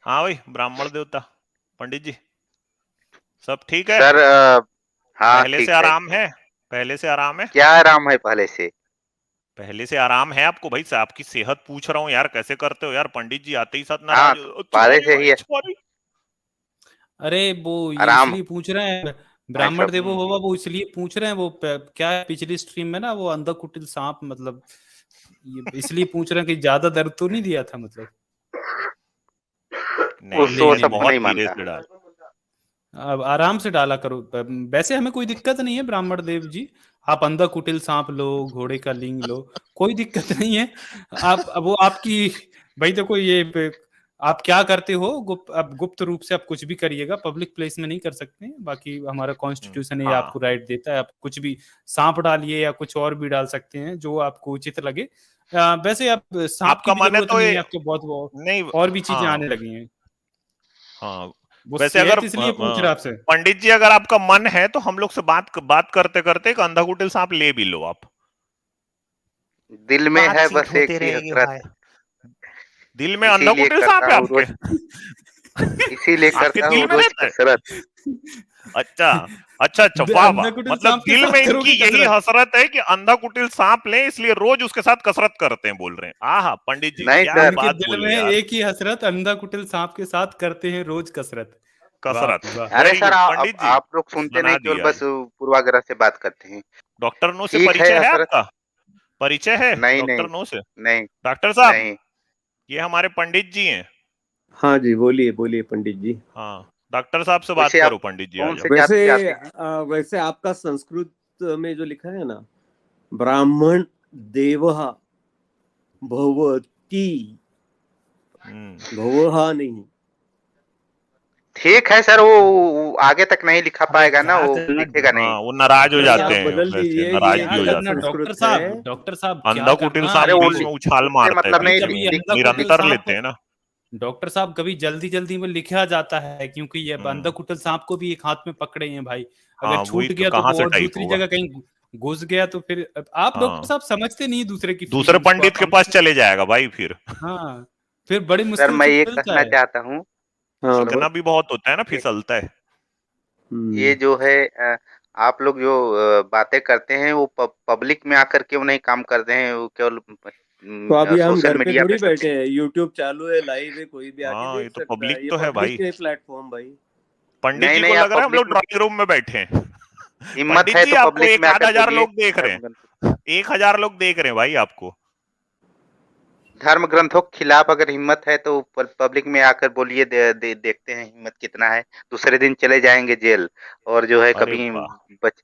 हाँ भाई, ब्राह्मण देवता पंडित जी, सब ठीक है? सर हाँ पहले से ठीक है। आराम है? पहले से आराम है? क्या आराम है पहले से? पहले से आराम है आपको भाई? आपकी सेहत पूछ रहा हूँ यार, कैसे करते हो यार? पंडित जी आते ही साथ हाँ नाराज हो, पहले सॉरी से ही भाई है। सॉरी। अरे वो ये आराम इसलिए पूछ रहे हैं, भाई ब्राह्मण साहब। देवो भव, वो इसलिए पूछ रहे हैं, वो क्या है पिछली स्ट्रीम में ना, वो अंधा कुटिल सांप, मतलब ये इसलिए पूछ रहे हैं कि ज्यादा दर्द तो नहीं दिया था मतलब। नहीं वो मैंने सब बहुत नहीं धीरे मानता। से डाला। अब आराम से डाला करो। वैसे हमें कोई दिक्कत नहीं है ब्राह्मण देव जी, आप अंधा कुटिल सांप लो, घोड़े का लिंग लो, कोई दिक्कत नहीं है। आप अब वो आपकी, भाई देखो ये आप क्या करते हो गुप्त, अब गुप्त रूप से आप कुछ भी करिएगा, पब्लिक प्लेस में नहीं कर सकते हैं। बाकी हमारा कॉन्स्टिट्यूशन ये हाँ आपको राइट देता है, आप कुछ भी सांप डालिए या कुछ और भी डाल सकते हैं जो आपको उचित लगे। वैसे आप सांप की आपका भी मन है जरूरत तो नहीं ये है, आपके बहुत नहीं। और भी चीजें हाँ आने लगी हैं। हाँ। वो वैसे अगर सेहत इसलिए पूछ रहा आपसे। पंडित जी अगर आपका मन है तो हम लोग से बात करते करते एक अंधा कुटिल सांप ले भी लो आप। दिल में है बातचीत बस एक होती ही रहेगी भाई। हसरत। दिल में अंधा इसीलिए कुटिल सांप करता है हूँ आपके? रोज। इसीलिए आपके करता दिल हूँ में रोज रहता है? कसरत। अच्छा अच्छा अच्छा, वाह वाह। अंधा कुटिल मतलब सांप के दिल में साथ इनकी करोगे यही कसरत? हसरत है कि अंधा कुटिल सांप लें, इसलिए रोज उसके साथ कसरत करते हैं, बोल रहे हैं। आहा पंडित जी नहीं क्या सर। इनके बात दिल बोले में यार। एक ही हसरत, अंधा कुटिल सांप के साथ करते हैं रोज कसरत। वाह कसरत। वाह। अरे वेरी सर गुड पंडित जी, आप लोग सुनते नहीं, बना केवल दिया। बस पूर्वाग्रह से बात करते हैं। डॉक्टर नो से ठीक है परिचय है हसरत। आपका? परिचय है नहीं नहीं। डॉक्टर नो से? नहीं डॉक्टर साहब, नहीं। ये हमारे पंडित जी हैं। हाँ जी, बोलिए बोलिए पंडित जी। हाँ, डॉक्टर साहब से बात वैसे आप करो पंडित जी, आ कौन जाओ। से जात वैसे से आते हैं? वैसे आपका संस्कृत में जो लिखा है ना, ब्राह्मण देवः भवति, भवः नहीं। ठीक है सर, वो आगे तक नहीं लिखा अरे पाएगा ना, क्या वो करना लिखेगा नहीं। हाँ वो नाराज हो डॉक्टर जाते आप साहब, हैं, बदल वैसे दीजिए, नाराज ये भी हो गलत जाते हैं। संस्कृत है। डॉक्टर साहब क्या अंधा कुटिल करना। सांप अरे वो बीच में उछाल लिखने मारता है मतलब कभी नहीं बीच में, कभी लिख। अंधा कुटिल निरंतर सांप, लेते हैं ना। डॉक्टर साहब कभी जल्दी जल्दी में लिखा जाता है, क्योंकि ये अंधा हम्म। कुटिल सांप को भी एक हाथ में पकड़े हैं भाई। अगर हाँ वही छूट तो, गया तो कहाँ वो से और टाइप दूसरी होगा? जगह कहीं घुस गया तो फिर आप डॉक्टर हाँ, साहब समझते नहीं दूसरे की दूसरे फीलिंग्स को, पंडित आप के हम। पास चले जाएगा भाई फिर। हाँ, फिर बड़ी सर मुश्किल मैं से ये खुलता कहना है। चाहता हूँ, हाँ सीखना भी बहुत होता है ना, ये फिसलता है। ये जो है आप लोग जो बातें करते हैं वो पब्लिक में आकर क्यों नहीं काम करते हैं? वो केवल तो अभी हम सोशल घर पे मीडिया पे थोड़ी सब। बैठे हैं, यूट्यूब चालू है, लाइव है, कोई भी आके हाँ ये देख तो सकता पब्लिक है। ये तो है भाई। पब्लिक है प्लेटफॉर्म भाई। पंडित नहीं जी को नहीं, लग आप रहा है हम पब्लिक लोग में ड्राइंग रूम में बैठे हैं। हिम्मत पंडित है जी तो आपको पब्लिक एक में आध आकर हजार बोलिए। लोग देख रहे हैं। 1,000 लोग देख रहे हैं भाई आपको। धर्म ग्रंथों के खिलाफ अगर हिम्मत है तो पब्लिक में आकर बोलिए। देखते हैं हिम्मत कितना है। दूसरे दिन चले जाएंगे जेल। और जो है अरे कभी वाह, बच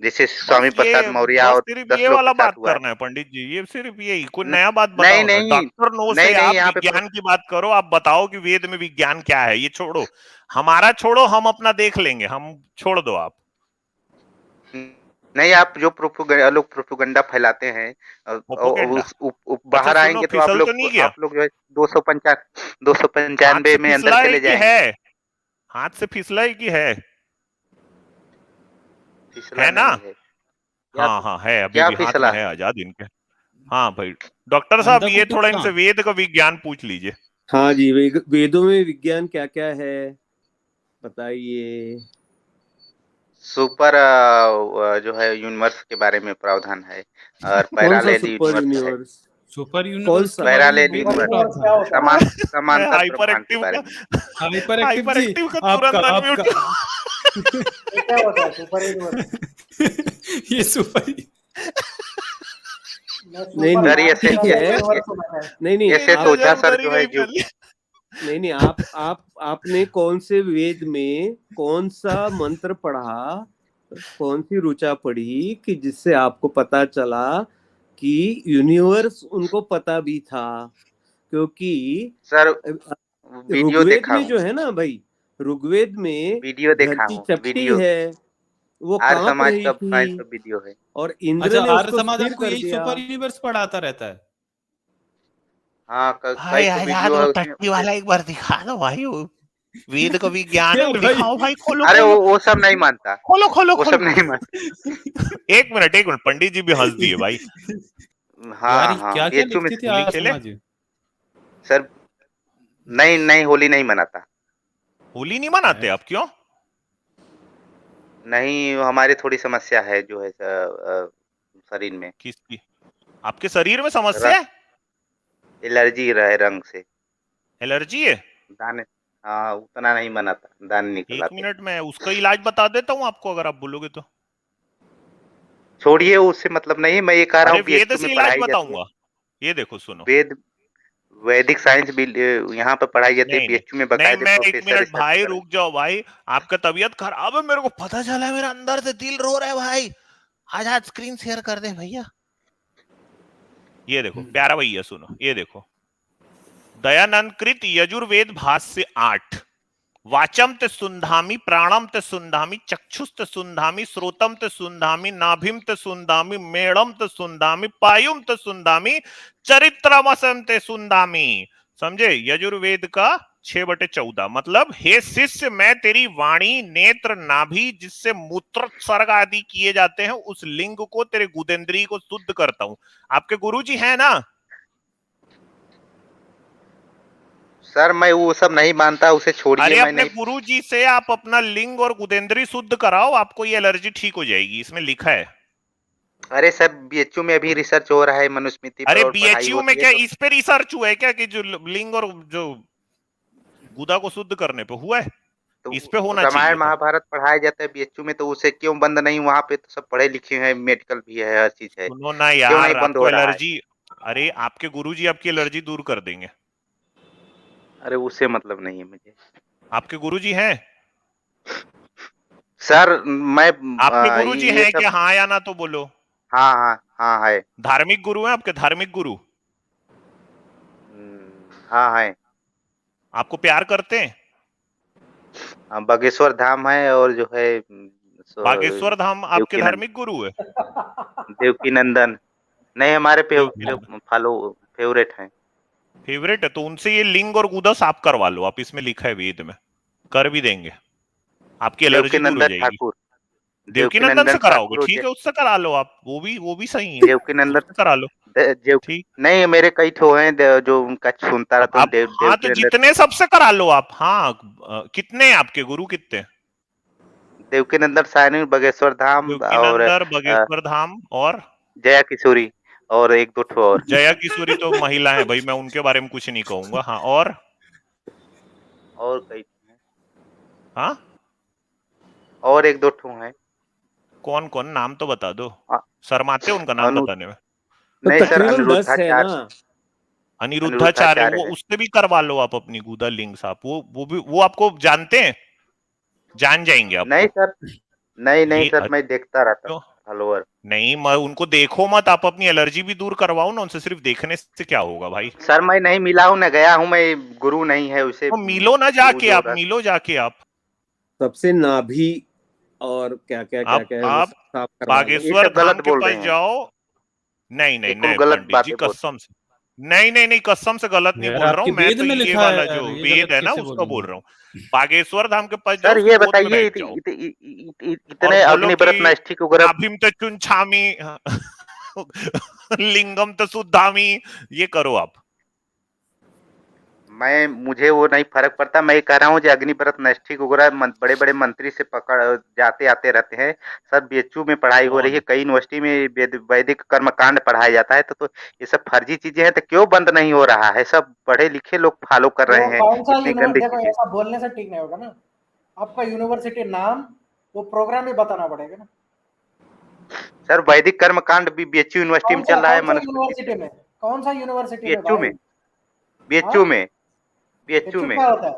जैसे स्वामी प्रसाद मौर्य बस और सिर्फ 10 ये लोग के वाला साथ बात हुआ है। करना है पंडित जी, ये सिर्फ यही? कोई न, नया बात नहीं बताओ ना। नहीं डॉक्टर नो से नहीं नहीं, आप यहाँ पे विज्ञान की बात करो, आप बताओ कि वेद में विज्ञान क्या है। ये छोड़ो, हमारा छोड़ो, हम अपना देख लेंगे, हम छोड़ दो आप। नहीं, आप जो लोग प्रोपोगंडा फैलाते हैं प्रोपोगेंडा। अच्छा बाहर सुनो, आएंगे तो फिसल तो नहीं गया? आप लोग जो है 295 हाथ से में अंदर फिसला है चले कि जाएंगे। है? हाथ से फिसला है कि फिसला है ना? नहीं है। क्या हाँ हाँ है, अभी क्या भी हाथ में फिसला है है? आजाद इनके। हाँ भाई, डॉक्टर साहब अंधा ये कुटिल थोड़ा इनसे सांप। वेद का विज्ञान पूछ लीजिए। हाँ जी, वेदों में विज्ञान क्या क्या है बताइए। सुपर जो है यूनिवर्स के बारे में प्रावधान है। और कौन सा पैरालेल सुपर यूनिवर्स है। यूनिवर्स? सुपर कौन यूनिवर्स के सा? बारे में पैरालेल वेद में यूनिवर्स प्रावधान। समांतर हाइपर ब्रह्मांड के एक्टिव बारे का, में। हाइपर एक्टिव हाइपर जी, एक्टिव का आपका तुरंत आपका अनम्यूट। ये क्या होता है सुपर यूनिवर्स? ये सुपर। नहीं नहीं, सर ठीक है। नहीं नहीं, ये आप त्वचा सर उधर ही जो है गई जो पहले। नहीं नहीं, आपने कौन से वेद में कौन सा मंत्र पढ़ा, कौन सी ऋचा पढ़ी कि जिससे आपको पता चला कि यूनिवर्स उनको पता भी था? क्योंकि सर वीडियो ऋग्वेद देखा में जो हूँ। है ना भाई, ऋग्वेद में वीडियो देखा धरती हूँ चपटी वीडियो। है, वो आर्य कांप समाज रही का फाइल थी पर वीडियो है। और इंद्र अच्छा, ने आर्य उसको समाज स्थिर आपको कर यही दिया। सुपर यूनिवर्स पढ़ाता रहता है? हाँ कई भाई तो आजाद, वीडियो वो है उसमें टट्टी वाला एक बार दिखा दो भाई, वो वेद का विज्ञान है, वो यार भाई। दिखाओ भाई, खोलो अरे खोलो वो सब नहीं मानता। खोलो खोलो वो सब खोलो। नहीं मानता। एक मिनट एक मिनट, पंडित जी भी हंस दिए भाई। यार हाँ ये हाँ, क्या ये क्या लिखते थे होली आर्य खेले? समाज? सर नहीं नहीं, होली नहीं मनाता। होली नहीं मनाते आप, क्यों? नहीं, हमारी थोड़ी समस्या है जो है शरीर में किसकी? आपके शरीर में समस्या रंग, है? एलर्जी रहे रंग से। एलर्जी है? दाने, हाँ उतना नहीं मनाता, दाने निकल एक आते। मिनट में उसका इलाज बता देता हूँ आपको, अगर आप बोलोगे तो। छोड़िए, उससे मतलब नहीं है, मैं ये कह रहा अरे हूँ वेद बीएचयू से में इलाज पढ़ाई जाती है। बताऊंगा, ये देखो सुनो। वेद वैदिक साइंस भी यहाँ पे पढ़ाई जाती है, नहीं नहीं बीएचयू में नहीं, बकायदे मैं एक प्रोफेसर मिनट रिसर्च भाई, कर रहे रुक जाओ भाई। आपका तबीयत खराब है, मेरे को पता चला है, मेरा अंदर से दिल रो रहा है भाई। आज स्क्रीन शेयर कर दे भैया। ये देखो प्यारा भैया, सुनो ये देखो। दयानंद कृत यजुर्वेद भाष्य 8। वाचम ते सुंधामी, प्राणम ते सुंधामी, चक्षुष ते सुंधामी, श्रोतम ते सुंधामी, नाभिम ते सुंधामी, मेड़म ते सुंधामी, पायुम ते सुंधामी, चरित्रमसम ते सुंधामी। समझे? यजुर्वेद का 6/14 मतलब, हे शिष्य, मैं तेरी वाणी, नेत्र, नाभि जिससे मूत्रोत्सर्ग आदि किए जाते हैं, उस लिंग को, तेरे गुदेंद्री को शुद्ध करता हूं। आपके गुरुजी हैं ना? सर मैं वो सब नहीं मानता, उसे छोड़िए, अरे मैं अपने नहीं। गुरुजी से आप अपना लिंग और गुदेंद्री शुद्ध कराओ, आपको ये एलर्जी ठीक हो जाएगी, इसमें लिखा है। अरे सर, बीएचयू में अभी रिसर्च हो रहा है मनुस्मृति पर अरे और पढ़ाई बीएचयू में होती है, क्या तो इस पे रिसर्च हुआ है क्या, कि जो लिंग और जो गुदा को शुद्ध करने पे हुआ है? इस पे होना रामायण चाहिए था। महाभारत पढ़ाया जाता है बीएचयू में, तो उसे क्यों बंद नहीं? वहाँ पे तो सब पढ़े लिखे हैं, मेडिकल भी है, हर चीज है, सुनो ना क्यों नहीं यार, बंद हो आपको रहा है? एलर्जी। अरे आपके गुरुजी आपकी एलर्जी दूर कर देंगे। अरे उससे मतलब नहीं है मुझे। आपके गुरुजी हैं? सर मैं आपके गुरुजी ये हैं सब, कि हाँ या ना तो बोलो। हाँ हाँ हाँ है। धार्मिक गुरु हैं आपके, धार्मिक गुरु? हाँ है। आपको प्यार करते हैं? बागेश्वर धाम है, और जो है बागेश्वर धाम आपके देवकी नंदन, धार्मिक गुरु है? देवकी नंदन नहीं, हमारे देवकी नंदन फॉलो फेवरेट हैं। फेवरेट है, तो उनसे ये लिंग और गुदा साफ करवा लो आप, इसमें लिखा है वेद में, कर भी देंगे, आपकी देवकी एलर्जी दूर हो नंदन जाएगी। ठाकुर, देवकी देवकी नंदन नंदन से कराओगे, ठाकुर और ठीक है, उससे करा लो आप, वो भी सही है, देवकी नंदन उससे करा लो। देव ठीक। नहीं, मेरे कई ठो हैं जो उनका सुनता अब रहता हूँ, आप, हाँ तो देवकी नंदन, जितने सबसे करा लो आप, हाँ। कितने हैं आपके गुरु, कितने? देवकी नंदन सायनी, बागेश्वर धाम, देवकी और नंदन, बागेश्वर धाम, और जया किशोरी, और एक दो ठो और। जया किशोरी तो महिला है भाई, मैं उनके बारे में कुछ नहीं कहूंगा। हाँ, और कई ठो हैं, हाँ और एक दो ठो हैं। कौन कौन, नाम तो बता दो। अ- शर्माते उनका नाम अनु बताने में। तो नहीं सर, तकरीबन 10 है ना। अनिरुद्धाचार्य, अनिरुद्धाचार्य वो है। उससे भी करवा लो आप अपनी गुदा लिंग साफ, वो आपको जानते हैं, जान जाएंगे नहीं आपको। सर, नहीं नहीं ये सर, मैं देखता रहता क्यों? हूँ फॉलोअर। नहीं, मैं उनको देखो मत, आप अपनी एलर्जी भी दूर करवाओ ना उनसे, सिर्फ देखने से क्या होगा भाई? सर मैं नहीं मिला हूँ, न गया हूँ, मैं गुरु नहीं है उसे, तो मिलो ना गुरु जाके जो आप, मिलो जाके आप। सबसे नाभि और क्या क्या क्या आप क्या है वो आप सब साफ करवा लो। ये बागेश्वर सब धाम गलत के बोल पास रहे हैं, जाओ। नहीं नहीं बिल्कुल नहीं गलत पंडित जी, बातें बोल। कसम से। नहीं नहीं नहीं, कसम से गलत नहीं यार बोल रहा आपके हूँ मैं, वेद तो में ये लिखा है वाला जो यार, ये वेद गलत है ना कैसे उसका बोलेंगे बोल आप? रहा हूँ। बागेश्वर धाम के पास जाओ, सर उसके ये गोद में बताइए, बैठ जाओ और इतने बोलो कि अग्निव्रत नैष्ठिक वगैरह, नाभिम ते चुनछामी लिंगम ते शुद्धामी, ये करो आप। मुझे वो नहीं फर्क पड़ता, मैं ये कह रहा हूँ जो अग्निव्रत नैष्ठिक वगैरह बड़े बड़े मंत्री से पकड़ जाते आते रहते हैं। सर बीएचयू में पढ़ाई हो रही है, कौन? कई यूनिवर्सिटी में वैदिक कर्मकांड पढ़ाया जाता है, तो ये सब फर्जी चीजें हैं, तो क्यों बंद नहीं हो रहा है? सब पढ़े लिखे लोग फॉलो कर रहे वो हैं कौन सा इतनी यूनिवर्सिटी, गंदी देखो चीजें। ऐसा बोलने से ठीक नहीं होगा ना, आपका यूनिवर्सिटी नाम, वो प्रोग्राम ही बताना पड़ेगा ना। सर वैदिक कर्मकांड भी बीएचयू यूनिवर्सिटी में चल रहा है, कौन सा मनुस्मृति यूनिवर्सिटी में, कौन सा यूनिवर्सिटी में बीएचयू भाई? में, बीएचयू हाँ, में, बीएचयू चुप में, क्या होता है?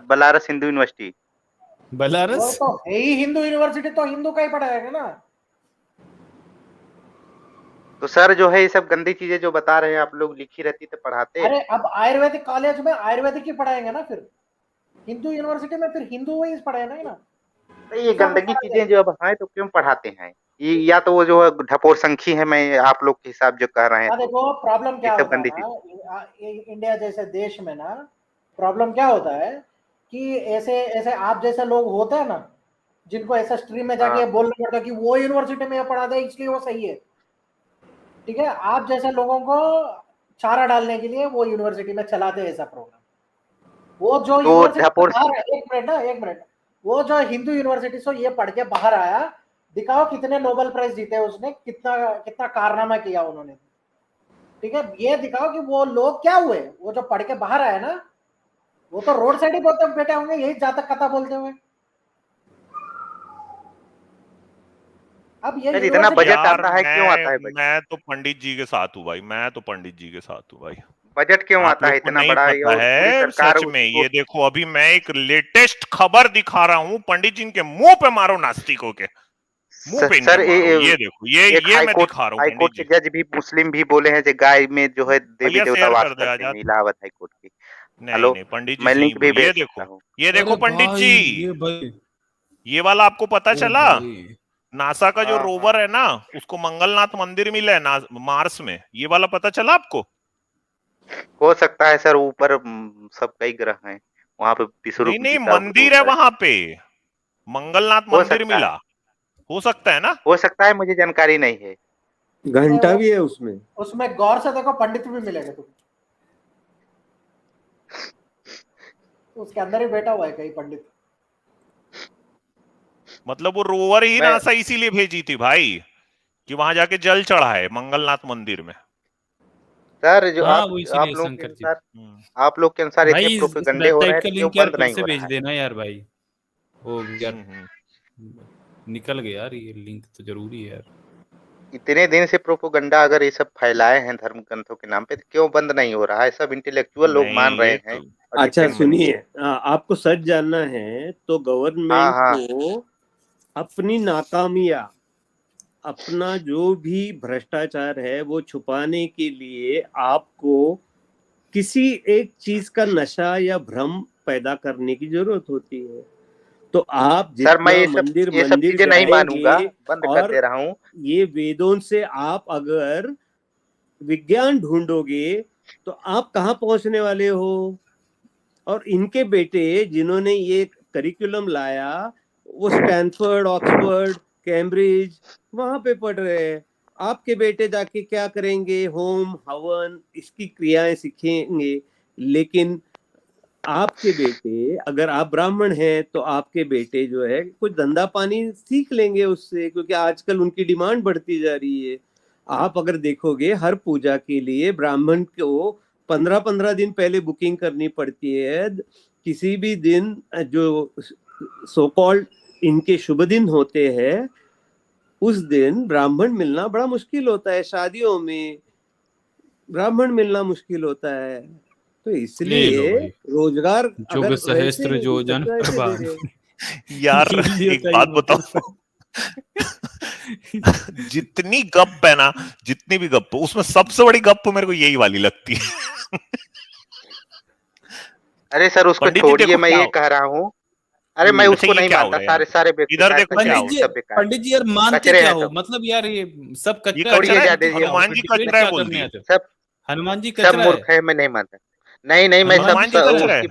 बनारस हिंदू यूनिवर्सिटी। वो बनारस। तो है ही हिंदू यूनिवर्सिटी, तो हिंदू का ही पढ़ाएगा ना। तो सर जो है ये सब गंदी चीजें जो बता रहे हैं आप लोग, लिखी रहती तो पढ़ाते। अरे अब आयुर्वेदिक कॉलेज में आयुर्वेदिक ही पढ़ाएंगे ना, फिर हिंदू यूनिवर्सिटी में फिर हिंदू वही पढ़ाएगा ना। तो ये सब गंदगी पढ़ाते चीजें जो अब हैं तो क्यों पढ़ाते हैं? ये या तो वो जो है ढपोर संखी है, मैं आप लोग के हिसाब जो कह रहे हैं, हाँ, तो देखो प्रॉब्लम ये क्या सब होता है गंदी चीज। ना, इंडिया जैसे देश में ना, प्रॉब्लम क्या होता है कि ऐसे ऐसे आप जैसे लोग होते हैं ना, जिनको ऐसा स्ट्रीम में जाके हाँ बोलना पड़ता है कि वो यूनिवर्सिटी में पढ़ा दे इसलिए वो सही है। ठीक है, आप जैसे लोगों को चारा डालने के लिए वो यूनिवर्सिटी में चलाते हैं ऐसा प्रोग्राम। वो जो तो यूनिवर्सिटी झापुर बाहर, एक मिनट, वो जो हिंदू यूनिवर्सिटी से ये पढ़ के बाहर आया, दिखाओ कितने नोबेल प्राइज जीते उसने, कितना कितना कारनामा किया उन्होंने, ठीक है। ये दिखाओ कि वो लोग क्या हुए, वो जो पढ़ के बाहर आए ना, वो तो रोड साइड ही बैठे होंगे यही जातक कथा बोलते हुए। अब ये सर इतना यूनिवर्सिटी बजट आता है, क्यों आता है बजट? मैं तो पंडित जी के साथ हूँ भाई, मैं तो पंडित जी के साथ हूँ भाई। बजट क्यों आप आता है लोग को इतना नहीं बड़ा? पता ये और पूरी है सरकार सच में। उसको ये देखो अभी मैं एक लेटेस्ट खबर दिखा रहा हूँ, पंडित जी के मुंह पे मारो नास्तिकों के मुंह पे इनके सर मारो। ये देखो एक ये मैं दिखा रहा हूँ हाईकोर्ट पंडित के जी। जज भी मुस्लिम भी बोले हैं कि गाय में जो है देवी भैया देवता शेयर वास कर दे करते हैं, आजाद। इलाहाबाद हाईकोर्ट की। नहीं हेलो, नहीं पंडित जी मैं सही लिंक भी बोल। भेज सकता हूँ। ये देखो अरे पंडित भाई, जी, ये भाई, ये वाला आपको पता ओ चला? भाई, नासा का जो हाँ हाँ, रोवर है ना, उसको मंगलनाथ मंदिर मिला है मार्स में। ये वाला पता चला आपको? हो सकता है सर, ऊपर सब कई ग्रह हैं, वहां पे विश्व नहीं रूप जी नहीं, का मंदिर है दूसरा वहां पे, मंगलनाथ हो मंदिर सकता है, मिला। हो सकता है ना? हो सकता है, मुझे जानकारी नहीं है। घंटा भी है उसमें। उसमें गौर से देखो, पंडित भी मिलेगा तुम्हें, उसके अंदर ही बैठा हुआ है कहीं पंडित। मतलब वो रोवर ही मैं नासा इसीलिए भेजी थी भाई, कि वहां जाके जल चढ़ाए मंगलनाथ मंदिर में। सर जो हाँ वो इसीलिए आप लोगों के शंकर जी। अनुसार, आप लोग के अनुसार इतने भाई इस प्रोपेगंडे हो रहे वेबसाइट हैं का तो क्यों लिंक यार बंद फिर नहीं से हो भेज रहा है? देना यार भाई। ओ यार, हम्म। निकल गया यार, ये लिंक तो जरूरी है यार। इतने दिन से प्रोपोगंडा अगर ये सब फैलाए हैं धर्म ग्रंथों के नाम पे, तो क्यों बंद नहीं हो रहा है? सब इंटेलेक्चुअल लोग नहीं मान रहे ये हैं तो और अच्छा डिफेंड में। सुनिए, आपको सच जानना है तो हाँ गवर्नमेंट हाँ, को अपनी नाकामियां, अपना जो भी भ्रष्टाचार है वो छुपाने के लिए आपको किसी एक चीज का नशा या भ्रम पैदा करने की जरूरत होती है। तो आप सर मैं जितना मंदिर ये सब मंदिर चीजें नहीं जाएंगे, मानूंगा, बंद कर और दे रहा हूँ। ये वेदों से आप अगर विज्ञान ढूंढोगे तो आप कहाँ पहुंचने वाले हो। और इनके बेटे जिन्होंने ये करिकुलम लाया, वो स्टैनफोर्ड, ऑक्सफोर्ड, कैम्ब्रिज वहां पे पढ़ रहे हैं। आपके बेटे जाके क्या करेंगे? होम हवन इसकी क्रियाएं सीखेंगे। लेकिन आपके बेटे, अगर आप ब्राह्मण हैं तो आपके बेटे जो है कुछ धंधा पानी सीख लेंगे उससे, क्योंकि आजकल उनकी डिमांड बढ़ती जा रही है। आप अगर देखोगे हर पूजा के लिए ब्राह्मण को 15-15 दिन पहले बुकिंग करनी पड़ती है। किसी भी दिन जो सो कॉल्ड इनके शुभ दिन होते हैं, उस दिन ब्राह्मण मिलना बड़ा मुश्किल होता है। शादियों में ब्राह्मण मिलना मुश्किल होता है। तो ले लो इसलिए भाई, रोजगार जुग अगर सहस्त्र वैसे योजन सबको ऐसे दे प्रभान। रहे हैं। यार ये लियो एक था बात ये बताओ, जितनी गप है ना, जितनी भी गप, उसमें सबसे बड़ी गप मेरे को यही वाली लगती है। अरे सर उसको पंडित जी छोड़िए, देखो मैं क्या ये हो, कह रहा हूँ। अरे मैं अच्छा उसको ये नहीं क्या हो मानता, रहा है यार, सारे सारे इधर बेकार देखो क्या सत्य हो रहा सब बेकार है, पंडित जी यार मानते कचरे क्या हैं हो? सब। मतलब यार ये सब है। ये कचरा है, कचरा छोड़िए, है, जादे तो जी, क्या हो? हनुमान फिर जी डिबेट कचरा है क्या बोल करने दिए। आते हो? सब हनुमान जी सब कचरा है, मूर्ख है, मैं नहीं मानता। नहीं नहीं, मैं हनुमान हनुमान जी कचरा है।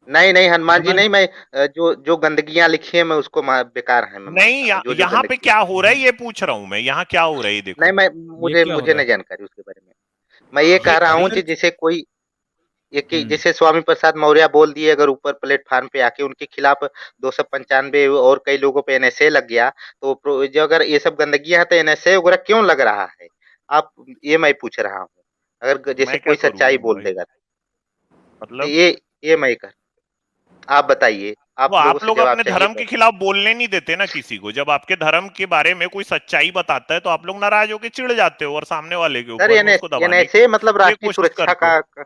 नहीं नहीं, हनुमान जी हनुमान नहीं, मैं जो गंदगियां लिखी है मैं उसको बेकार है मैं नहीं मानता हूँ, जो यहाँ पे गंदगी क्या लिखी हो है। रहा है ये पूछ रहा हूं मैं, यहाँ क्या हो रहा है ये नहीं, देखो। मैं ये मुझे क्या हो मुझे रहा नहीं है? जानकारी उसके बारे में। मैं ये कह रहा हूँ इधर कि जैसे कोई हम्म, जैसे स्वामी प्रसाद मौर्य बोल दिए, अगर ऊपर प्लेटफार्म पे आके उनके खिलाफ 295 और कई लोगों पे एनएसए लग गया, तो जो अगर ये सब गंदगी है तो एनएसए वगैरह क्यों लग रहा है? आप, ये मैं पूछ रहा हूँ। अगर जैसे मैं क्या कोई करूं सच्चाई बोल भाई, देगा तो मतलब ये मैं कर, आप बताइए, वो आप लोगों आप से लोग जवाब अपने चाहिए धर्म तो। के खिलाफ बोलने नहीं देते ना किसी को। जब आपके धर्म के बारे में कोई सच्चाई बताता है तो आप लोग नाराज होकर चिढ़ जाते हो और सामने वाले के सर ऊपर में उसको दबाने एनएसए मतलब की राष्ट्रीय कोशिश सुरक्षा करते हो। का,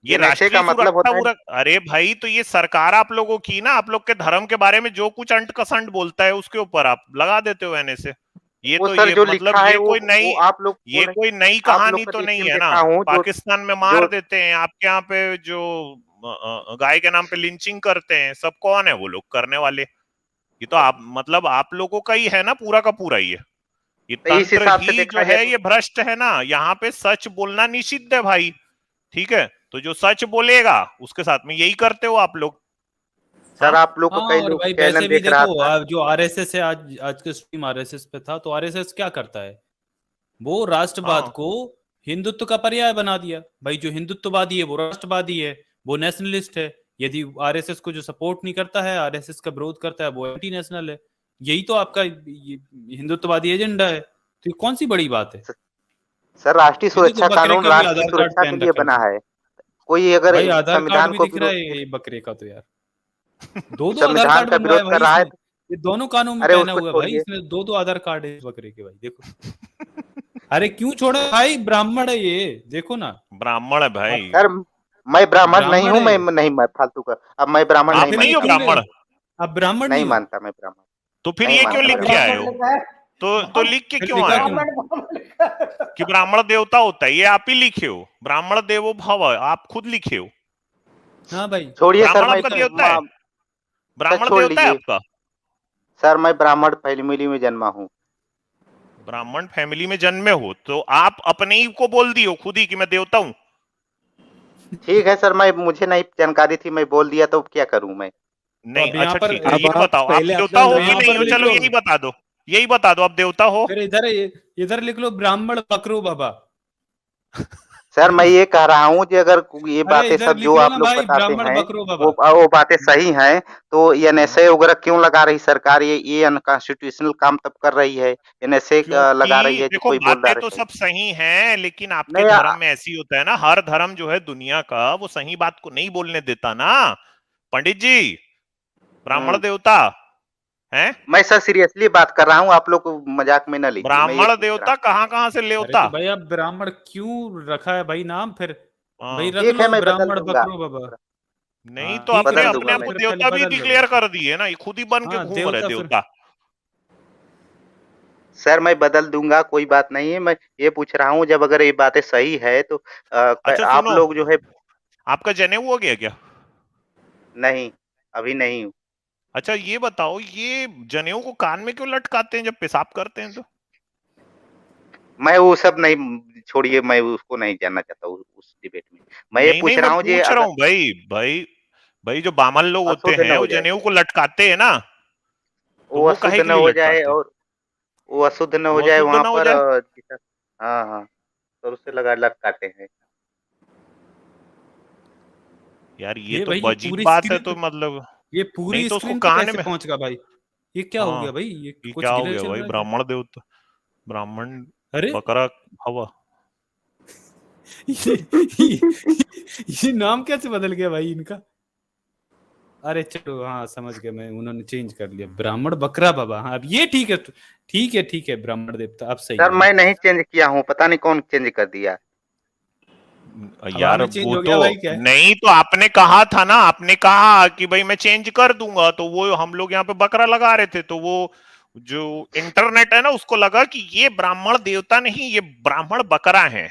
ये एनएसए का राष्ट्रीय मतलब सुरक्षा होता है। अरे भाई, तो ये सरकार आप लोगों की ना, आप लोग के धर्म के बारे में जो कुछ अंट कसंट बोलता है उसके ऊपर आप लगा देते हो एनएसए। ये वो तो सर ये जो मतलब लिखा है वो आप लोग ये बोल रहे, कोई नई आप लोग कहानी का तो नहीं डिक्शन है ना। देखा हूँ, जो पाकिस्तान में मार जो देते हैं, आपके यहाँ पे जो गाय के नाम पे लिंचिंग करते हैं, सब कौन है वो लोग करने वाले? ये तो आप मतलब आप लोगों का ही है ना, पूरा का पूरा ये तो इस तंत्र हिसाब से ही देखा जो जाए है तो। ये भ्रष्ट है ना। यहाँ पे सच बोलना निषिद्ध है भाई, ठीक है? तो जो सच बोलेगा उसके साथ में यही करते हो आप लोग। सर हाँ आप लोग को हाँ। कई और लोग भाई चैनल वैसे भी देख रहा देखो, था। जो आरएसएस है, आज आज के स्ट्रीम आरएसएस पे था, तो आरएसएस क्या करता है? वो राष्ट्रवाद हाँ को हिंदुत्व का पर्याय बना दिया भाई। जो हिंदुत्ववादी है वो राष्ट्रवादी है, वो नेशनलिस्ट है। यदि आरएसएस को जो सपोर्ट नहीं करता है, आरएसएस का विरोध करता है, वो एंटी नेशनल है। यही तो आपका हिंदुत्ववादी एजेंडा है। तो ये कौन सी बड़ी बात है? सर राष्ट्रीय ये देखो सुरक्षा बकरे कानून का भी राष्ट्रीय आधार कार्ड सुरक्षा के पहन लिए रखा बना है है। कोई अगर भाई। आधार कार्ड संविधान भी को दिख रहा विरोध है ये बकरे का तो यार। दो आधार संविधान कार्ड का बनवाया विरोध भाई कर रहा है, इसने। ये दोनों कानून में अरे पहना उसको हुआ है भाई छोड़िए। इसने। दो आधार कार्ड है इस बकरे के भाई, देखो। अरे क्यों छोड़ा भाई? ब्राह्मण है ये, देखो ना। ब्राह्मण है भाई। सर मैं ब्राह्मण नहीं ब्राह्मण हूँ, है मैं ये। नहीं मैं फालतू का, अब मैं ब्राह्मण आप नहीं नहीं हो मानता, क्यों ब्राह्मण? आप ब्राह्मण नहीं नहीं हो? मानता मैं ब्राह्मण, तो फिर नहीं ये क्यों मानता लिख मैं के ब्राह्मण। आए ब्राह्मण हो? लिखा है, तो लिख के फिर क्यों लिखा आए हो क्यों? ब्राह्मण लिखा है। कि ब्राह्मण देवता होता है? ये आप ही लिखे हो, ब्राह्मण देवो भव, आप खुद लिखे हो। हाँ भाई छोड़िए सर, ब्राह्मण मैं आपका देवता है? सर ब्राह्मण छोड़ देवता है लीजिए आपका? सर, मैं ब्राह्मण फैमिली में जन्मा हूँ। ब्राह्मण फैमिली में जन्मे हो तो आप अपने ही को बोल दियो खुद ही कि मैं देवता हूँ। ठीक है सर, मैं मुझे नहीं जानकारी थी, मैं बोल दिया तो क्या करूं मैं। तो नहीं अब यहाँ अच्छा पर ठीक है, अब ये आप बताओ आप पहले देवता अपना हो तो कि यहाँ नाम नहीं पर हो? लिख चलो लो। यही बता दो, यही बता दो आप देवता हो। फिर इधर लिख लो ब्राह्मण बकरो बाबा। सर मैं ये कह रहा हूँ कि अगर ये अरे बातें इधर सब लिख जो लो आप ना लोग भाई, बताते ब्राह्मण हैं बकरो बाबा। वो बातें सही हैं, तो एनएसए वगैरह क्यों लगा रही सरकार? ये अनकॉन्स्टिट्यूशनल काम तब कर रही है, एनएसए लगा रही क्योंकि है जो देखो कोई बोल रहा बातें तो है। सब सही हैं, लेकिन आपके नहीं धर्म में ऐसी होता है ना, हर धर्म जो है दुनिया का वो सही बात को नहीं बोलने देता ना पंडित जी। ब्राह्मण देवता है, मैं सर सीरियसली बात कर रहा हूँ, आप लोग मजाक में न लीजिए, मैं ये ब्राह्मण पूछ रहा देवता हूँ। कहाँ से ले अरे होता? तो भाई अब ब्राह्मण क्यों रखा है भाई नाम? फिर भाई हाँ। रख ठीक है, लो मैं बदल ब्राह्मण दूंगा, बकरो बाबा। नहीं हाँ तो ठीक है आपने भाई, बदल अपने दूंगा आप मैं। को फिर खाली देवता भी बदल दो। डिक्लेयर कर दिए ना, ये खुद ही बन के हाँ घूम रहे देवता फिर। देवता। सर मैं बदल दूंगा, कोई बात नहीं है, मैं ये पूछ रहा हूँ जब अगर ये बातें सही है तो अच्छा आप सुनो, लोग जो है। आपका जनेऊ हो गया क्या? नहीं, अभी नहीं हूँ। अच्छा ये बताओ, ये जनेऊ को कान में क्यों लटकाते हैं जब पेशाब करते हैं तो? मैं वो सब नहीं, छोड़िए, मैं उसको नहीं जानना चाहता उस डिबेट में। मैं ये नहीं नहीं, पूछ मैं रहा हूँ जी, पूछ रहा अगर हूँ भाई भाई। भाई जो बामन लोग होते अशुद्ध न हैं हो वो जाए, जनेऊ को लटकाते हैं ना, तो वो वो अशुद्ध काहे के न लिए हो जाए, लटकाते हैं? और वो अशुद्ध न हो वो जाए अशुद्ध वहां ना हो पर जाए? हाँ हाँ, तो उससे लगा लटकाते हैं। यार ये ये तो भाई ये अजीब पूरी बात है, स्क्रीन तो पे, मतलब ये नहीं पूरी तो उसको स्क्रीन पे कान कैसे में। पहुंच गया भाई? ये क्या हो गया हाँ, भाई? ये ये कुछ क्या हो गिले गया चल भाई? रहा है क्या? ब्राह्मण देवता, ब्राह्मण अरे बकरा हवा। ये, ये नाम कैसे बदल गया भाई इनका? अरे चलो हाँ समझ गया मैं, उन्होंने चेंज कर लिया ब्राह्मण बकरा बाबा। हाँ अब ये ठीक है, ठीक है ब्राह्मण देवता अब सही सर है। मैं हाँ नहीं चेंज किया हूँ, पता नहीं कौन चेंज कर दिया। हवा यार में चेंज वो हो तो गया भाई क्या? नहीं, तो आपने कहा था ना, आपने कहा कि भाई मैं चेंज कर दूंगा, तो वो हम लोग यहाँ पे बकरा लगा रहे थे, तो वो जो इंटरनेट है ना उसको लगा कि ये ब्राह्मण देवता नहीं, ये ब्राह्मण बकरा है।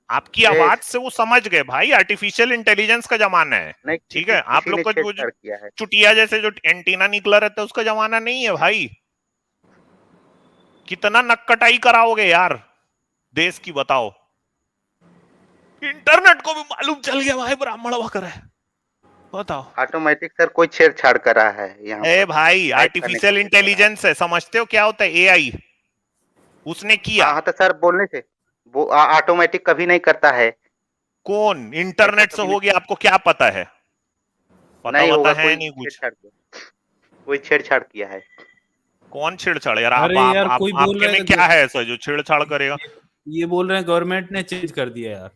आपकी ए, आवाज से वो समझ गए भाई, आर्टिफिशियल इंटेलिजेंस का जमाना है। नहीं, ठीक किसी है, आप किसी लोग ने का वो जो छेड़छाड़ किया है। चुटिया जैसे जो एंटीना निकला रहता है उसका जमाना नहीं है भाई। कितना नक्कटाई कराओगे यार देश की, बताओ। इंटरनेट को भी मालूम चल गया भाई ब्राह्मण बकरा है, बताओ। ऑटोमेटिक सर कोई छेड़छाड़ कर रहा है यहाँ ए पर, भाई हैक करने की आर्टिफिशियल कोशिश कर रहा है। इंटेलिजेंस है, समझते हो क्या होता है? एआई उसने किया। हाँ हाँ, तो सर बोलने से वो ऑटोमेटिक कभी नहीं करता है, कौन ऐसा इंटरनेट से कभी हो नहीं। गया? आपको क्या पता है? पता नहीं वता होगा, है नहीं कुछ? कोई छेड़छाड़ किया है। कौन छेड़छाड़ यार? आप अरे आप यार आप कोई बोल आपके रहा में है क्या है ऐसा जो छेड़छाड़ करेगा? ये बोल रहे हैं गवर्नमेंट ने चेंज कर दिया यार।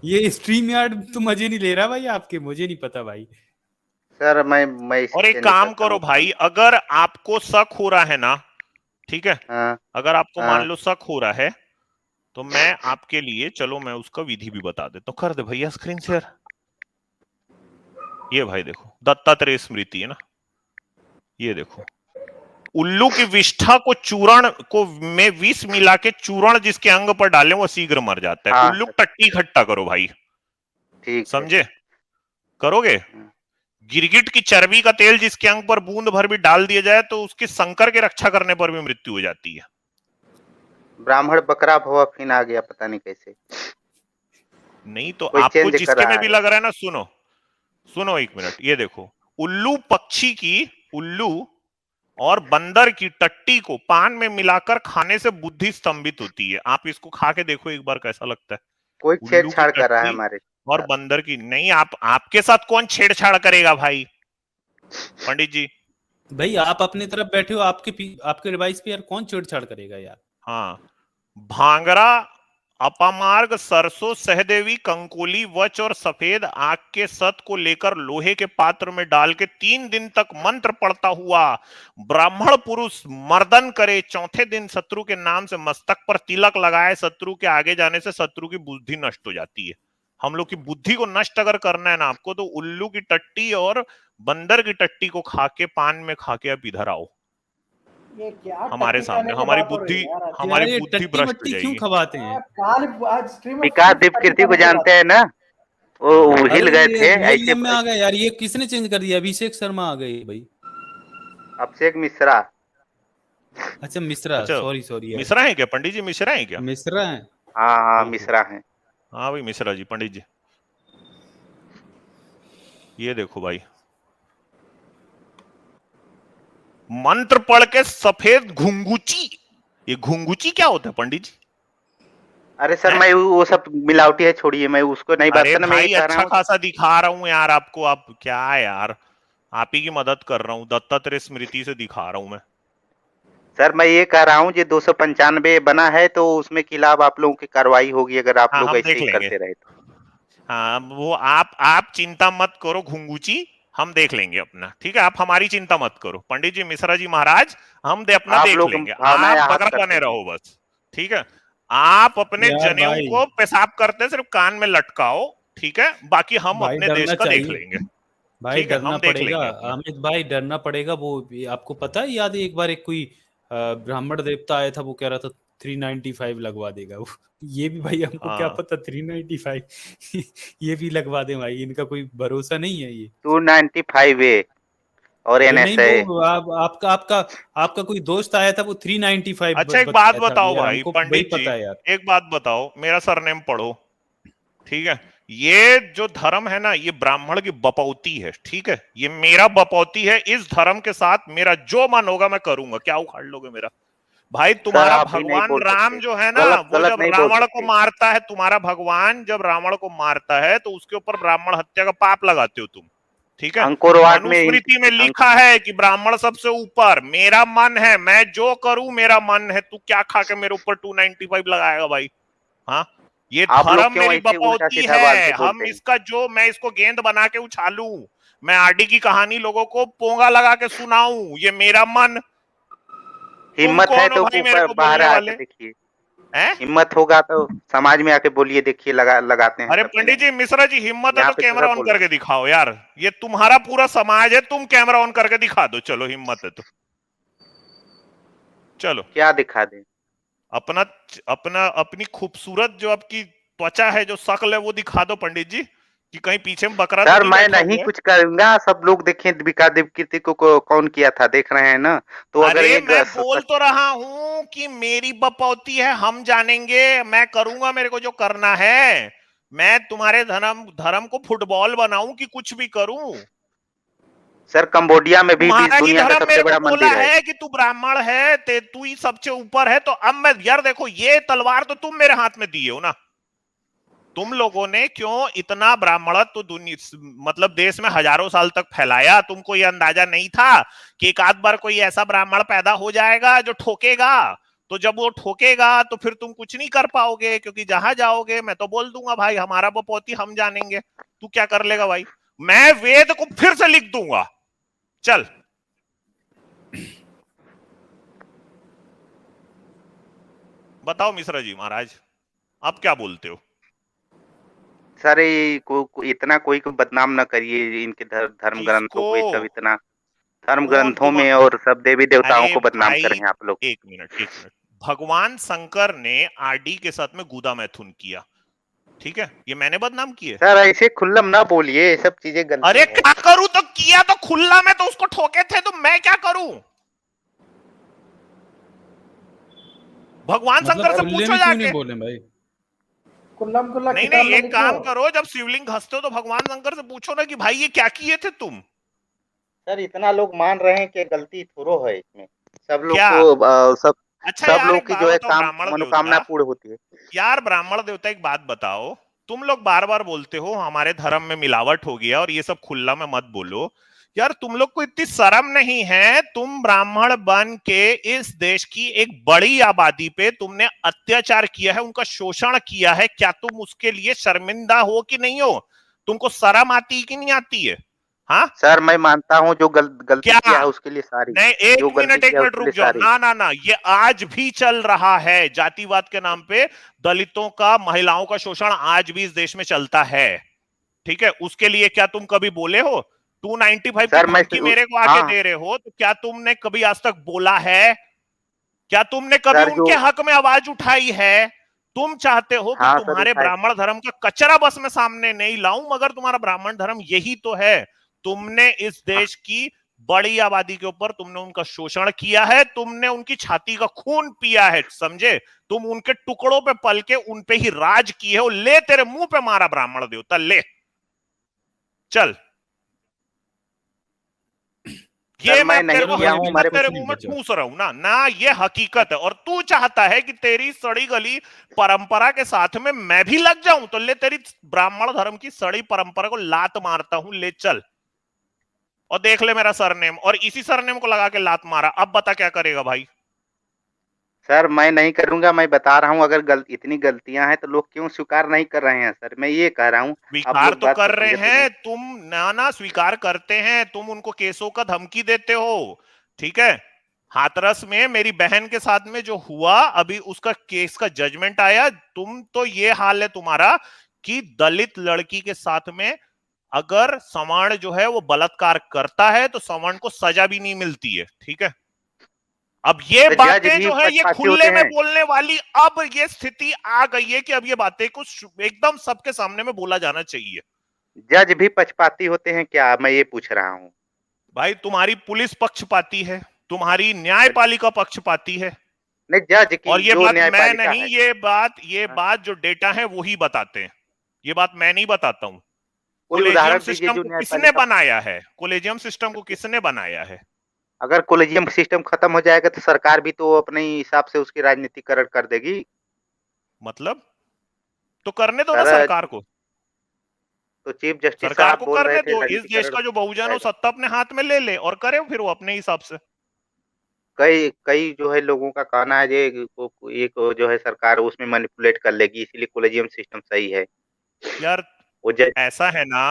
ये स्ट्रीम यार्ड तो मजे नहीं ले रहा भाई आपके, मुझे नहीं पता भाई। सर मैं इसे और एक चेंज काम करता करो हूँ भाई, अगर आपको शक हो रहा है ना, ठीक है, हाँ अगर आपको मान हाँ। लो शक हो रहा है, तो मैं आपके लिए, चलो मैं उसका विधि भी बता देता हूँ। कर दे भैया स्क्रीन शेयर। ये भाई देखो, दत्तात्रेय स्मृति है ना, ये देखो, उल्लू की विष्ठा को चूर्ण को में विष मिला के चूर्ण जिसके अंग पर डालें वो शीघ्र मर जाता है। हाँ उल्लू टट्टी इकट्ठा करो भाई, ठीक है। समझे? करोगे? गिरगिट की चर्बी का तेल जिसके अंग पर बूंद भर भी डाल दिया जाए तो उसकी संकर के रक्षा करने पर भी मृत्यु हो जाती है। ब्राह्मण बकरा भवा फिन आ गया, पता नहीं कैसे। नहीं तो कोई आपको चेंज कर जिसके रहा में भी है। लग रहा है ना, सुनो सुनो एक मिनट, ये देखो, उल्लू पक्षी की, उल्लू और बंदर की टट्टी को पान में मिलाकर खाने से बुद्धि स्तंभित होती है। आप इसको खा के देखो एक बार, कैसा लगता है। कोई उल्लू की छेड़छाड़ कर रहा है टट्टी हमारे और साथ। बंदर की नहीं। आपके साथ कौन छेड़छाड़ करेगा भाई पंडित जी? भाई आप अपनी तरफ बैठे हो, आपके डिवाइस पे यार कौन छेड़छाड़ करेगा यार। हाँ, भांगरा, अपामार्ग, सरसों, सहदेवी, कंकोली, वच और सफेद आग के सत को लेकर लोहे के पात्र में डाल के 3 दिन तक मंत्र पढ़ता हुआ ब्राह्मण पुरुष मर्दन करे, चौथे दिन शत्रु के नाम से मस्तक पर तिलक लगाए। शत्रु के आगे जाने से शत्रु की बुद्धि नष्ट हो जाती है। हम लोग की बुद्धि को नष्ट अगर करना है ना आपको, तो उल्लू की टट्टी और बंदर की टट्टी को खा के, पान में खा के आप इधर आओ ये क्या हमारे टट्टी सामने। खाने की हमारी बात हो रही बुद्धि है यार आज? हमारी यार ये बुद्धि टट्टी भ्रष्ट हो वट्टी क्यों जाएगी। खवाते हैं। काल आज स्ट्रीम में विकास सिर्फ दीप कीर्ति को खाने की बात जानते हैं ना, वो हाँ। हिल अरे गए ये थे नई ऐसे। नेम में आ गया यार, ये किसने चेंज कर दिया? अभिषेक शर्मा आ गए भाई। अभिषेक मिश्रा। अच्छा मिश्रा, अच्छा, सॉरी सॉरी यार, मिश्रा है क्या पंडित जी? मिश्रा है क्या? मिश्रा है। हाँ हाँ ओहो। मिश्रा है। हाँ भाई मिश्रा जी, पंडित जी ये देखो भाई, मंत्र पढ़ के सफेद घुंगुची। ये घुंगुची क्या होता है पंडित जी? अरे सर हैं? मैं वो सब मिलावटी है, छोड़िए, मैं उसको नहीं बात अरे करना, मैं ये भाई कह रहा अच्छा हूँ। खासा दिखा रहा हूँ यार आपको। आप क्या है यार, आप ही की मदद कर रहा हूँ, दत्तात्रेय स्मृति से दिखा रहा हूँ मैं। सर मैं ये कह रहा हूँ, जो 295 बना है तो उसमें खिलाफ आप लोगों की कार्रवाई होगी अगर आप हाँ लोग हम ऐसे देख ही लेंगे। करते रहे तो। हाँ वो आप चिंता मत करो घुंगुची, हम देख लेंगे अपना। ठीक है, आप हमारी चिंता मत करो पंडित जी, मिश्रा जी महाराज, हम अपना आप देख लोग लेंगे। भावनाएं आप आहत बगल करते बने हैं। रहो बस। ठीक है, आप अपने यार जनेऊ भाई, को पेशाब करते सिर्फ कान में लटकाओ। ठीक है, बाकी हम भाई अपने देश डरना का देख चाहिए लेंगे। भाई, ठीक है, डरना हम देख पड़ेगा लेंगे अपना। अमित भाई, डरना पड़ेगा। वो आपको पता है, याद है एक बार एक कोई ब्राह्मण देवता आया था, वो कह रहा था 395 लगवा देगा वो। ये भी भाई हमको क्या हाँ पता 395 ये भी लगवा दे भाई, इनका कोई भरोसा नहीं है ये। 295 ए और अरे नहीं, NSA। वो आपका आपका आपका कोई दोस्त आया था, वो 395 अच्छा, एक बात बताया था बताओ यार, भाई हमको वही पंडित जी, पता है यार। एक बात बताओ, मेरा सरनेम पढ़ो। ठीक है, ये जो धर्म है ना, ये ब्राह्मण की बपौती है। ठीक है, ये मेरा बपौती है। इस धर्म के साथ मेरा जो मन होगा मैं करूंगा। क्या उखाड़ लोगे मेरा? भाई सर तुम्हारा आप भी नहीं भगवान बोल राम सकते, जो है ना, गलत वो गलत जब नहीं बोल रावण को सकते। मारता है, तुम्हारा भगवान जब रावण को मारता है तो उसके ऊपर ब्राह्मण हत्या का पाप लगाते हो तुम। ठीक है, अंकुरवाद में मनुस्मृति में लिखा है कि ब्राह्मण सबसे ऊपर। मेरा मन है, मैं जो करूं मेरा मन है। तू क्या खा के मेरे ऊपर 295 लगाएगा भाई? हाँ, ये आप लोग धर्म क्यों मेरी ऐसे उल्टा बपौती सीधा है। बातें हम बोलते हैं? इसका जो, मैं इसको गेंद बना के उछालूं, मैं आरडी की कहानी लोगों को पोंगा लगा के सुनाऊं, ये मेरा मन। तुम हिम्मत है कौन हो तो भाई मेरे ऊपर को बाहर बोलने आके वाले? देखिए, हैं? हिम्मत होगा तो समाज में आके बोलिए, देखिए लगाते हैं अरे सब पंडित जने। जी, मिश्रा जी, हिम्मत है यहाँ तो पे तो कैमरा सब ऑन बोल रहे करके दिखाओ यार। ये तुम्हारा पूरा समाज है, तुम कैमरा ऑन करके दिखा दो। चलो, हिम्मत है तो चलो। हैं। क्या दिखा दें? अपना अपना अपनी खूबसूरत जो आपकी त्वचा है, जो शक्ल है, वो दिखा दो पंडित जी, कि कहीं पीछे में बकरा तो सर नहीं मैं बैठा नहीं हुआ है। कुछ करूंगा, सब लोग देखें विकास देव कीर्ति को कौन किया था, देख रहे हैं ना। तो अगर अरे ये मैं बोल तो रहा हूं कि मेरी बपौती है, हम जानेंगे, मैं करूंगा मेरे को जो करना है। मैं तुम्हारे धर्म धर्म को फुटबॉल बनाऊं कि कुछ भी करूं? सर कंबोडिया में भी तुम्हारा ही दुनिया का धर्म सबसे मेरे को बड़ा बोला मंदिर है। है कि तू ब्राह्मण है, तू ही सबसे ऊपर है। तो अब मैं यार देखो, ये तलवार तो तुम मेरे हाथ में दिए हो ना। तुम लोगों ने क्यों इतना ब्राह्मणत्व तो दुनिया, मतलब देश में हजारों साल तक फैलाया? तुमको ये अंदाजा नहीं था कि एक आध बार कोई ऐसा ब्राह्मण पैदा हो जाएगा जो ठोकेगा? तो जब वो ठोकेगा तो फिर तुम कुछ नहीं कर पाओगे, क्योंकि जहां जाओगे मैं तो बोल दूंगा भाई हमारा बपौती, हम जानेंगे। तू क्या कर लेगा भाई? मैं वेद को फिर से लिख दूंगा। चल, बताओ मिश्रा जी महाराज, आप क्या बोलते हो? सर ये इतना कोई को बदनाम न करिए, इनके धर्म ग्रंथों किसको? को, ये सब इतना धर्म कौन ग्रंथों तुम? में और सब देवी देवताओं अरे को बदनाम कर भाई, रहे हैं आप लोग। एक मिनट एक मिनट। भगवान शंकर ने आरडी के साथ में गुदा मैथुन किया। ठीक है, ये मैंने बदनाम किए? सर ऐसे खुल्लम ना बोलिए, ये सब चीजें गलती अरे है। क्या करूं? तो किया तो खुल्ला में, तो उसको ठोके थे, तो मैं क्या करूं? भगवान मतलब शंकर से खुले पूछो में क्यों जाके। नहीं बोले भाई? कुल्लम कुल्ला नहीं किताब नहीं, में एक लिखो। काम करो, जब शिवलिंग हंसते हो तो भगवान शंकर से पूछो ना कि भाई ये क्या किए थे तुम। सर इतना लोग मान रहे हैं कि गलती थोड़ो है इसमें, सब लोग क्या? को अच्छा सब यार, लोग एक की बात जो है बताओ, काम ब्राह्मण मनोकामना देवता, पूर्ण होती है। यार ब्राह्मण देवता एक बात बताओ, तुम लोग बार बार बोलते हो हमारे धर्म में मिलावट हो गया और ये सब खुला में मत बोलो। यार तुम लोग को इतनी शर्म नहीं है? तुम ब्राह्मण बन के इस देश की एक बड़ी आबादी पे तुमने अत्याचार किया है, उनका शोषण किया है, क्या तुम उसके लिए शर्मिंदा हो कि नहीं हो? तुमको शर्म आती है कि नहीं आती है? हाँ सर मैं मानता हूँ जो गलती क्या? किया है उसके लिए सारी, नहीं, जो गलती एक किया है मिनट उसके रुक लिए जाओ, सारी। ना ना ना, ये आज भी चल रहा है, जातिवाद के नाम पे दलितों का, महिलाओं का शोषण आज भी इस देश में चलता है। ठीक है, उसके लिए क्या तुम कभी बोले हो? 295 की सर मैं धमकी मेरे को आके हाँ दे रहे हो, तो क्या तुमने कभी आज तक बोला है? क्या तुमने कभी सर जो उनके हक में आवाज उठाई है? तुम चाहते हो कि हाँ सर तुम्हारे उठाए। ब्राह्मण धर्म का कचरा बस मैं सामने नहीं लाऊं, मगर तुम्हारा ब्राह्मण धर्म यही तो है। तुमने इस हाँ, देश की बड़ी आबादी के ऊपर तुमने उनका शोषण किया है, तुमने उनकी छाती का खून पिया है, समझे? तुम उनके टुकड़ों पे पल के उन पे ही राज किए हो। ले तेरे मुंह पे मारा ब्राह्मण देवता, ले चल। ये सर मैं मैं अब नहीं तेरे को किया हूँ हकीकत हमारे तेरे कुछ नहीं मुंह में बचा। ठूस रहा हूं ना ना, ये हकीकत है। और तू चाहता है कि तेरी सड़ी गली परंपरा के साथ में मैं भी लग जाऊं, तो ले तेरी ब्राह्मण धर्म की सड़ी परंपरा को लात मारता हूं, ले चल और देख ले मेरा सरनेम, और इसी सरनेम को लगा के लात मारा। अब बता क्या करेगा भाई? सर मैं नहीं करूंगा, मैं बता रहा हूँ अगर इतनी गलतियां हैं तो लोग क्यों स्वीकार नहीं कर रहे हैं सर, मैं ये कह रहा हूँ। आप स्वीकार लोग तो बात को कर रहे समझते नहीं। हैं तुम, ना ना स्वीकार करते हैं तुम, उनको केसों का धमकी देते हो। ठीक है, हाथरस में मेरी बहन के साथ में जो हुआ, अभी उसका केस का जजमेंट आया। तुम तो ये हाल है तुम्हारा कि दलित लड़की के साथ में अगर सवर्ण जो है वो बलात्कार करता है तो सवर्ण को सजा भी नहीं मिलती है। ठीक है, अब ये तो जज बातें भी जो है ये पक्षपाती होते खुले में हैं। बोलने वाली अब ये स्थिति आ गई है कि अब ये बातें कुछ एकदम सबके सामने में बोला जाना चाहिए। जज भी पक्षपाती होते हैं क्या, मैं ये पूछ रहा हूँ। भाई तुम्हारी पुलिस पक्षपाती है, तुम्हारी न्यायपालिका पक्षपाती है। नहीं जज और की ये जो बात मैं न्यायपालिका नहीं, है। ये हाँ, बात जो डेटा है वही बताते हैं, ये बात मैं नहीं बताता हूँ। कोई कोलेजियम उदाहरण दीजिए सिस्टम जो को किसने न्यायपालिका। बनाया है? कोलेजियम सिस्टम को किसने बनाया है? अगर कोलेजियम सिस्टम खत्म हो जाएगा तो सरकार भी तो अपने हिसाब से उसकी राजनीतिकरण कर देगी। मतलब तो करने दो ना सर सरकार को, तो चीफ जस्टिस सरकार साहब को बोल रहे करने थे दो। इस देश राजनीतिकरण का जो हो बहुजन हो जाएगा। सत्ता अपने हाथ में ले ले और करे फिर वो अपने हिसाब से। कई कई जो है लोगों का कहना है जे एक जो है सरकार उसमें मैनिपुलेट कर लेगी, इसीलिए कोलेजियम सिस्टम सही है। यार वो जज ऐसा है ना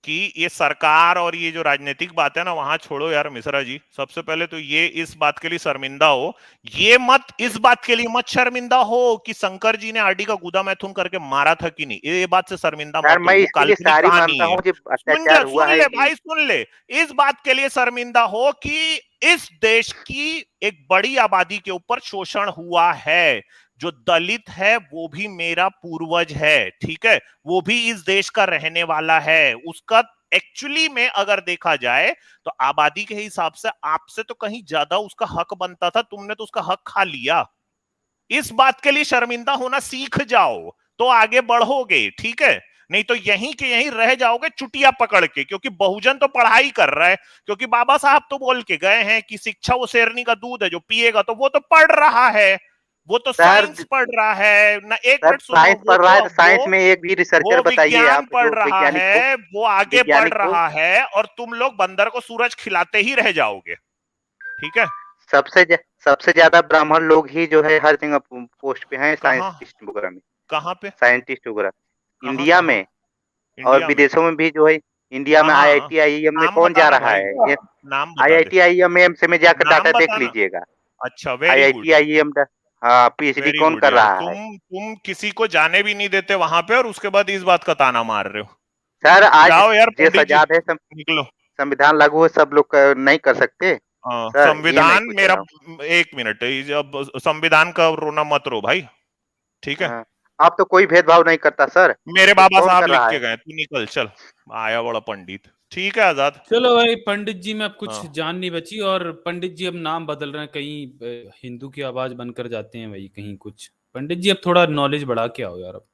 कि ये सरकार और ये जो राजनीतिक बात है ना, वहां छोड़ो यार मिश्रा जी। सबसे पहले तो ये इस बात के लिए शर्मिंदा हो, ये मत इस बात के लिए मत शर्मिंदा हो कि शंकर जी ने आरडी का गुदा मैथुन करके मारा था कि नहीं, ये बात से शर्मिंदा सर मत हो, मैं वो इसके लिए काल्पनिक सारी कहानी मानता है। हूँ जो अत्याचार हुआ सुन है ले भाई, सुन ले, इस बात के लिए शर्मिंदा हो कि इस देश की एक बड़ी आबादी के ऊपर शोषण हुआ है। जो दलित है वो भी मेरा पूर्वज है, ठीक है, वो भी इस देश का रहने वाला है। उसका एक्चुअली में अगर देखा जाए तो आबादी के हिसाब से आपसे तो कहीं ज्यादा उसका हक बनता था, तुमने तो उसका हक खा लिया। इस बात के लिए शर्मिंदा होना सीख जाओ तो आगे बढ़ोगे, ठीक है? नहीं तो यहीं के यहीं रह जाओगे चुटिया पकड़ के, क्योंकि बहुजन तो पढ़ाई कर रहा है, क्योंकि बाबा साहब तो बोल के गए हैं कि शिक्षा वो शेरनी का दूध है, जो पिएगा तो वो तो पढ़ रहा है, वो तो सर साइंस पढ़ रहा है ना। एक सर मिनट सुनो, साइंस पढ़ रहा है तो साइंस में एक भी रिसर्चर वो बताइए विज्ञान आप, पढ़ जो रहा वैज्ञानिक हो। है, वो आगे बढ़ वैज्ञानिक हो। रहा है, और तुम लोग बंदर को सूरज खिलाते ही रह जाओगे। ठीक है, सबसे ज्यादा ब्राह्मण लोग ही जो है हर जगह पोस्ट पे हैं, कहाँ साइंटिस्ट वगैरह में। कहाँ पे? साइंटिस्ट वगैरह कहाँ इंडिया कहाँ? में और इंडिया में विदेशों में भी जो है। इंडिया में कहाँ? आईआईटी आईआईएम में नाम कौन बता जा ना रहा भाई, है ये। नाम बता दे, आईआईटी आईआईएम से में जाकर डाटा नाम देख बता ना। लीजिएगा। अच्छा, वेरी आईआईटी गुड, आईआईएम हाँ पीएचडी वेरी कौन गुड कर यार। रहा है। तुम किसी को जाने भी नहीं देते वहां पे, और उसके बाद इस बात का ताना मार रहे हो। सर आज जाओ यार देश पंडित जी, आजाद है, निकलो। संविधान लागू है, सब लोग नहीं कर सकते। सर ये मैं संविधान पूछ मेरा, रहा हूँ। एक मिनट, अब संविधान का रोना मत रो भाई, ठीक है? हाँ, आप तो कोई भेदभाव नहीं करता सर, मेरे तो बाबा कौन साहब कर लिख रहा के है। गए, तू निकल चल। आया बड़ा पंडित, ठीक है आजाद। चलो भाई पंडित जी में अब कुछ हाँ। जान नहीं बची, और पंडित जी अब नाम बदल रहे हैं, कहीं हिंदू की आवाज बनकर जाते हैं भाई, कहीं कुछ। पंडित जी अब थोड़ा नॉलेज बढ़ा के आओ यार अब।